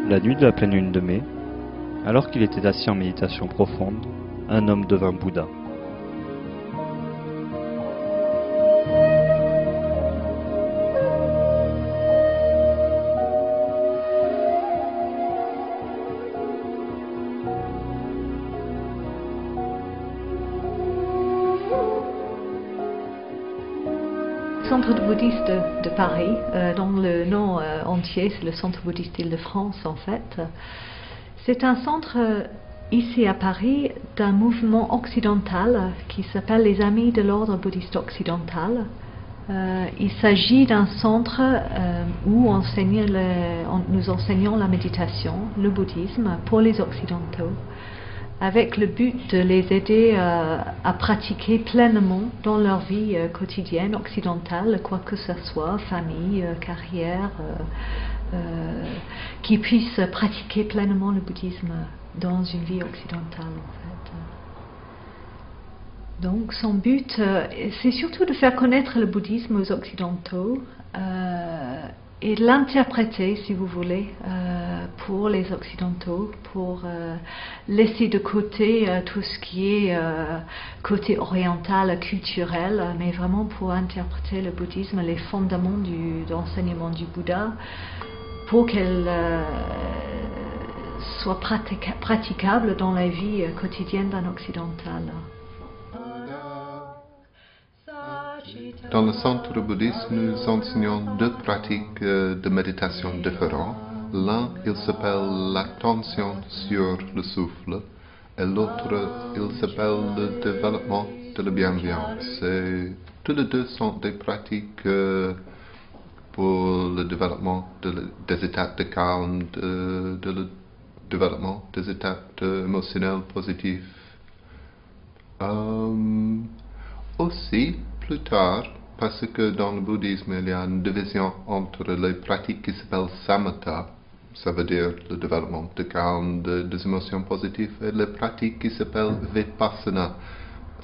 La nuit de la pleine lune de mai, alors qu'il était assis en méditation profonde, un homme devint Bouddha. Centre bouddhiste de Paris, dont le nom entier c'est le Centre bouddhiste Île-de-France en fait. C'est un centre ici à Paris d'un mouvement occidental qui s'appelle les Amis de l'Ordre bouddhiste occidental. Il s'agit d'un centre où nous enseignons la méditation, le bouddhisme pour les occidentaux, avec le but de les aider à pratiquer pleinement dans leur vie quotidienne occidentale, quoi que ce soit, famille, carrière, qu'ils puissent pratiquer pleinement le bouddhisme dans une vie occidentale en fait. Donc son but, c'est surtout de faire connaître le bouddhisme aux occidentaux et de l'interpréter, si vous voulez, pour les occidentaux, pour laisser de côté tout ce qui est côté oriental, culturel, mais vraiment pour interpréter le bouddhisme, les fondements de l'enseignement du Bouddha, pour qu'elle soit praticable dans la vie quotidienne d'un occidental. Dans le centre bouddhiste, nous enseignons deux pratiques de méditation différentes. L'un, il s'appelle l'attention sur le souffle, et l'autre, il s'appelle le développement de la bienveillance. Et tous les deux sont des pratiques pour le développement des états de calme, le développement des états émotionnels positifs. Aussi, plus tard, parce que dans le bouddhisme, il y a une division entre les pratiques qui s'appellent samatha, ça veut dire le développement de calme, des émotions positives, et les pratiques qui s'appellent vipassana,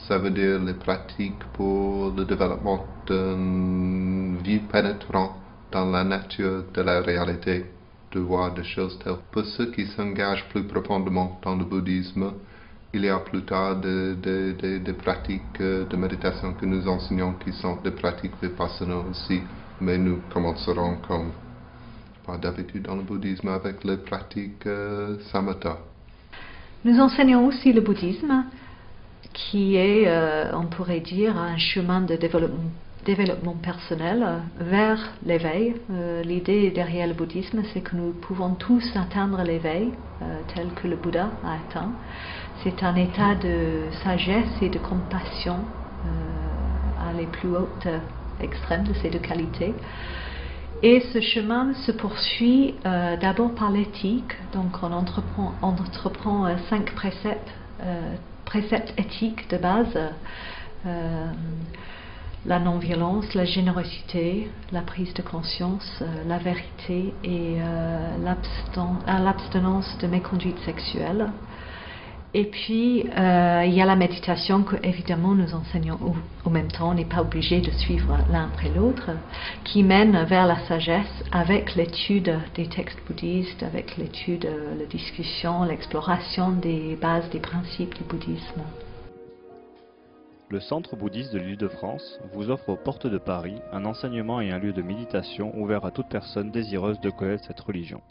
ça veut dire les pratiques pour le développement d'une vie pénétrante dans la nature de la réalité, de voir des choses telles. Pour ceux qui s'engagent plus profondément dans le bouddhisme, il y a plus tard des pratiques de méditation que nous enseignons qui sont des pratiques vipassana aussi, mais nous commencerons comme d'habitude dans le bouddhisme avec les pratiques samatha. Nous enseignons aussi le bouddhisme qui est, on pourrait dire, un chemin de développement personnel vers l'éveil. L'idée derrière le bouddhisme, c'est que nous pouvons tous atteindre l'éveil tel que le Bouddha a atteint. C'est un état de sagesse et de compassion à les plus hautes extrêmes de ces deux qualités. Et ce chemin se poursuit d'abord par l'éthique. Donc on entreprend 5 préceptes éthiques de base. La non-violence, la générosité, la prise de conscience, la vérité et l'abstinence de méconduite sexuelle. Et puis, il y a la méditation que, évidemment, nous enseignons au même temps. On n'est pas obligé de suivre l'un après l'autre, qui mène vers la sagesse avec l'étude des textes bouddhistes, avec l'étude, la discussion, l'exploration des bases, des principes du bouddhisme. Le Centre bouddhiste de l'Île-de-France vous offre aux portes de Paris un enseignement et un lieu de méditation ouvert à toute personne désireuse de connaître cette religion.